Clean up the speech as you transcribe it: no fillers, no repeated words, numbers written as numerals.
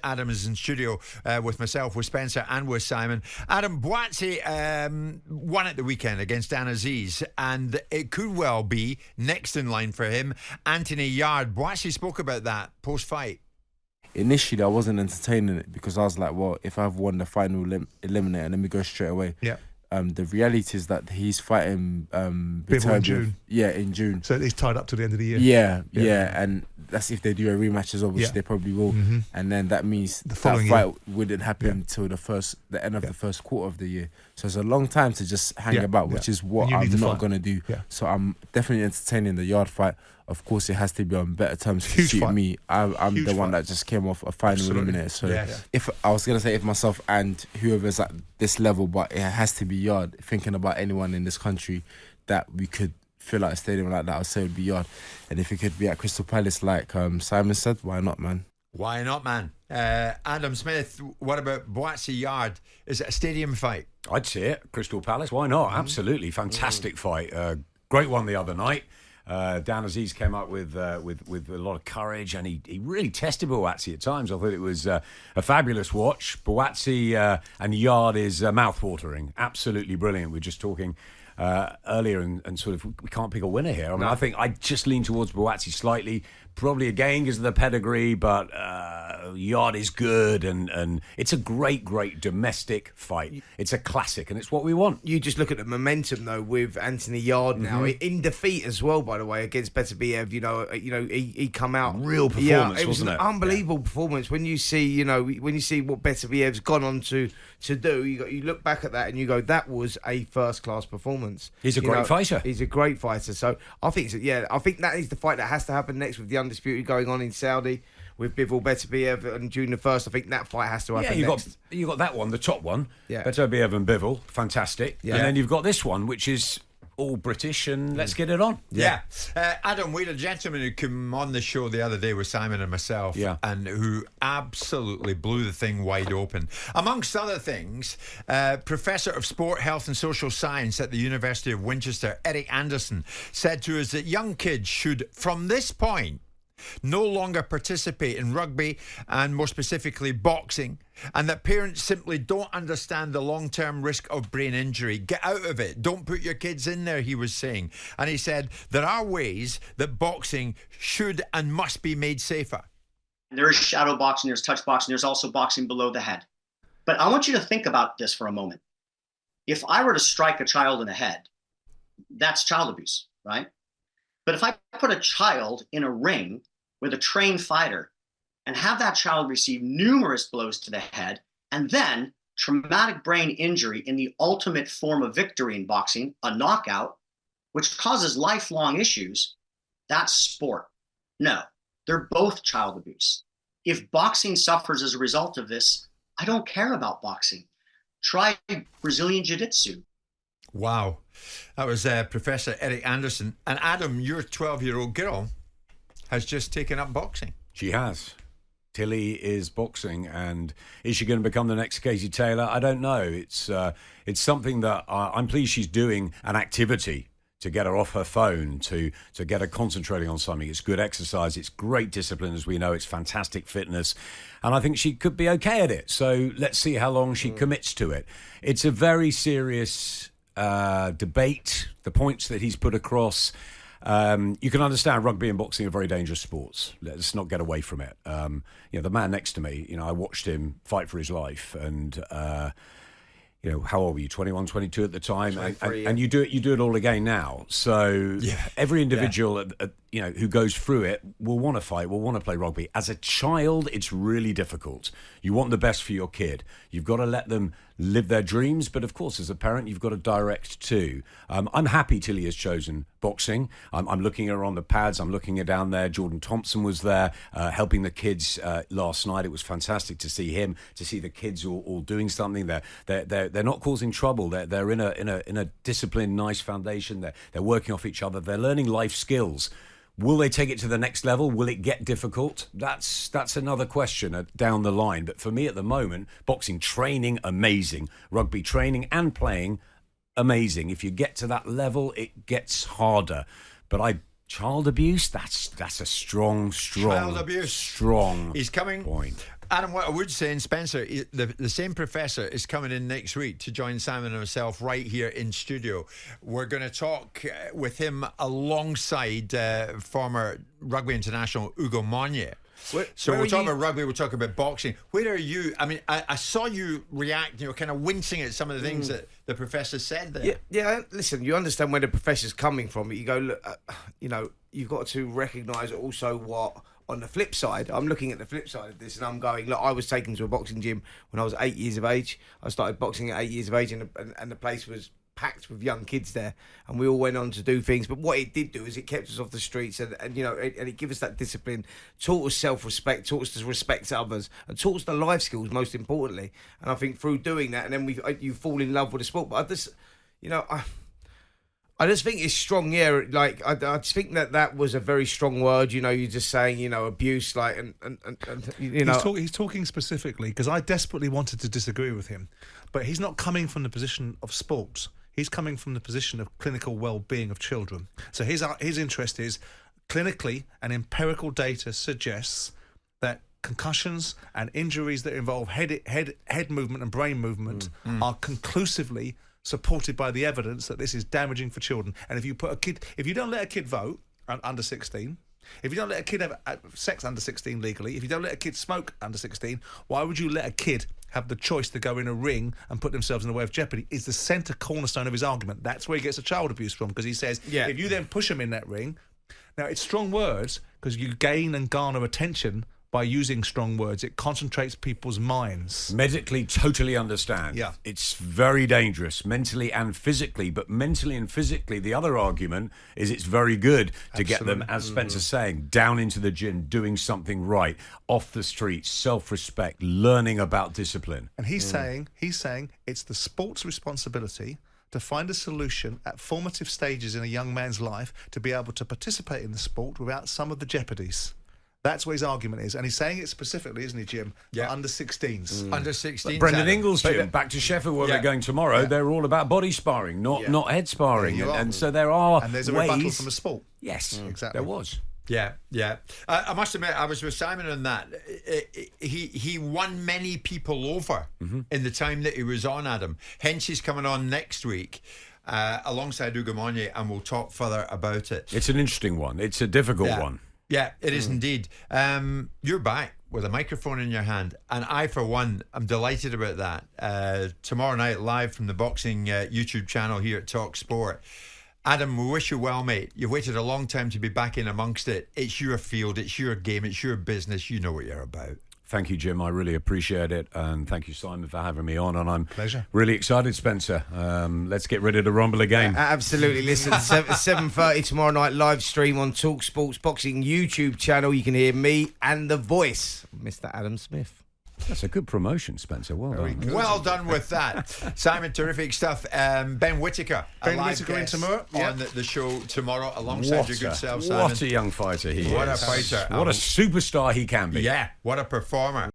Adam is in studio with myself, with Spencer and with Simon. Adam, Buatsi won at the weekend against Dan Aziz, and it could well be next in line for him, Anthony Yarde. Buatsi spoke about that post-fight. Initially, I wasn't entertaining it because I was like, well, if I've won the final eliminator, let me go straight away. Yeah. The reality is that he's fighting Bivol in June. In June. So he's tied up to the end of the year. Yeah, and that's if they do a rematch as well, which they probably will. And then that means the following fight year wouldn't happen till the end of the first quarter of the year. So it's a long time to just hang about, which is what I'm not going to do. Yeah. So I'm definitely entertaining the Yarde fight. Of course, it has to be on better terms to suit me. I'm the one that just came off a final eliminator. So if I was going to say if myself and whoever's at this level, but it has to be Yarde. Thinking about anyone in this country that we could fill out a stadium like that, I'd say it would be Yarde. And if it could be at Crystal Palace, like Simon said, why not, man? Why not, man? Adam Smith, what about Buatsi Yarde? Is it a stadium fight? I'd see it. Crystal Palace, why not? Absolutely. Fantastic fight. Great one the other night. Dan Aziz came up with a lot of courage, and he really tested Buatsi at times. I thought it was a fabulous watch. Buatsi and Yarde is mouth-watering. Absolutely brilliant. We're just talking earlier and sort of we can't pick a winner here. I mean, I think I just lean towards Buatsi slightly, probably again because of the pedigree, but Yarde is good and it's a great domestic fight. It's a classic and it's what we want. You just look at the momentum though with Anthony Yarde now in defeat as well, by the way, against Bellew. He come out real performance. It was wasn't an unbelievable performance. When you see what Bellew's gone on to do, you look back at that and you go, that was a first class performance. He's a great fighter. He's a great fighter. So I think that is the fight that has to happen next with the undisputed going on in Saudi with Bivol Bellew on June the 1st. I think that fight has to happen next. You got that one, the top one. Yeah. Bellew and Bivol, fantastic. Yeah. And then you've got this one, which is all British, and let's get it on. Yeah. Adam, we had a gentleman who came on the show the other day with Simon and myself, and who absolutely blew the thing wide open. Amongst other things, Professor of Sport, Health and Social Science at the University of Winchester, Eric Anderson, said to us that young kids should, from this point, no longer participate in rugby and more specifically boxing, and that parents simply don't understand the long-term risk of brain injury. Get out of it. Don't put your kids in there, he was saying. And he said there are ways that boxing should and must be made safer. There is shadow boxing, there's touch boxing, there's also boxing below the head. But I want you to think about this for a moment. If I were to strike a child in the head, that's child abuse, right? But if I put a child in a ring with a trained fighter and have that child receive numerous blows to the head and then traumatic brain injury in the ultimate form of victory in boxing, a knockout, which causes lifelong issues, that's sport. No, they're both child abuse. If boxing suffers as a result of this, I don't care about boxing. Try Brazilian Jiu-Jitsu. Wow. That was Professor Eric Anderson. And Adam, your 12-year-old girl has just taken up boxing. She has. Tilly is boxing, and is she going to become the next Katie Taylor? I don't know. It's something that I'm pleased she's doing an activity to get her off her phone, to get her concentrating on something. It's good exercise. It's great discipline, as we know. It's fantastic fitness. And I think she could be okay at it. So let's see how long she commits to it. It's a very serious debate, the points that he's put across. You can understand rugby and boxing are very dangerous sports. Let's not get away from it. The man next to me, I watched him fight for his life, and how old were you? 21, 22 at the time, and you do it all again now. So every individual who goes through it will want to fight, will want to play rugby. As a child, it's really difficult. You want the best for your kid. You've got to let them live their dreams, but of course, as a parent, you've got to direct too. I'm happy Tilly has chosen boxing. I'm looking at her on the pads. I'm looking at down there. Jordan Thompson was there helping the kids last night. It was fantastic to see him, to see the kids all doing something. They're not causing trouble. They're in a disciplined, nice foundation. They're working off each other. They're learning life skills. Will they take it to the next level? Will it get difficult? That's another question down the line. But for me at the moment, boxing training, amazing. Rugby training and playing, amazing. If you get to that level, it gets harder. But child abuse, that's a strong child abuse. Strong He's coming point. Adam, what I would say, and Spencer, the same professor is coming in next week to join Simon and myself right here in studio. We're going to talk with him alongside former rugby international Ugo Monye. So we'll talk about rugby, we'll talk about boxing. Where are you? I mean, I saw you react, kind of wincing at some of the things that the professor said there. Yeah, listen, you understand where the professor's coming from. You go, look, you've got to recognise also what, on the flip side, I'm looking at the flip side of this and I'm going, look, I was taken to a boxing gym when I was 8 years of age. I started boxing at 8 years of age and the place was packed with young kids there, and we all went on to do things. But what it did do is it kept us off the streets, and it gave us that discipline, taught us self-respect, taught us to respect others, and taught us the life skills most importantly. And I think through doing that, and then you fall in love with the sport. But I just think it's strong. Yeah, like I just think that was a very strong word. You're just saying abuse, like and He's talking specifically because I desperately wanted to disagree with him, but he's not coming from the position of sports. He's coming from the position of clinical well-being of children. So his interest is clinically, and empirical data suggests that concussions and injuries that involve head movement and brain movement are conclusively supported by the evidence that this is damaging for children. And if you don't let a kid vote under 16, if you don't let a kid have sex under 16 legally, if you don't let a kid smoke under 16, why would you let a kid have the choice to go in a ring and put themselves in the way of jeopardy? Is the centre cornerstone of his argument. That's where he gets the child abuse from, because he says, if you then push him in that ring, now it's strong words because you gain and garner attention by using strong words. It concentrates people's minds. Medically, totally understand. Yeah. It's very dangerous, mentally and physically. But mentally and physically, the other argument is it's very good to get them, as Spencer's saying, down into the gym, doing something right, off the streets, self-respect, learning about discipline. And he's saying it's the sport's responsibility to find a solution at formative stages in a young man's life to be able to participate in the sport without some of the jeopardies. That's what his argument is. And he's saying it specifically, isn't he, Jim? Yeah. For under 16s. Under 16s. Brendan Ingles' gym, back to Sheffield, where they're going tomorrow, they're all about body sparring, not head sparring. And so there are And there's a ways... rebuttal from the sport. Yes, exactly. there was. Yeah. I must admit, I was with Simon on that. He won many people over in the time that he was on, Adam. Hence, he's coming on next week alongside Ugo Monye, and we'll talk further about it. It's an interesting one. It's a difficult one. Yeah, it is indeed. You're back with a microphone in your hand, and I, for one, am delighted about that. Tomorrow night, live from the boxing YouTube channel here at talkSPORT. Adam, we wish you well, mate. You've waited a long time to be back in amongst it. It's your field, it's your game, it's your business. You know what you're about. Thank you, Jim. I really appreciate it. And thank you, Simon, for having me on. And I'm Pleasure. Really excited, Spencer. Let's get ready to rumble again. Absolutely. Listen, 7:30 tomorrow night, live stream on talkSPORT's boxing YouTube channel. You can hear me and the voice, Mr. Adam Smith. That's a good promotion, Spencer. Well done. Well done with that. Simon, terrific stuff. Ben Whittaker. Ben Whittaker in tomorrow. On the show tomorrow alongside your good self, Simon. What a young fighter he is. What a fighter. What a superstar he can be. Yeah, what a performer.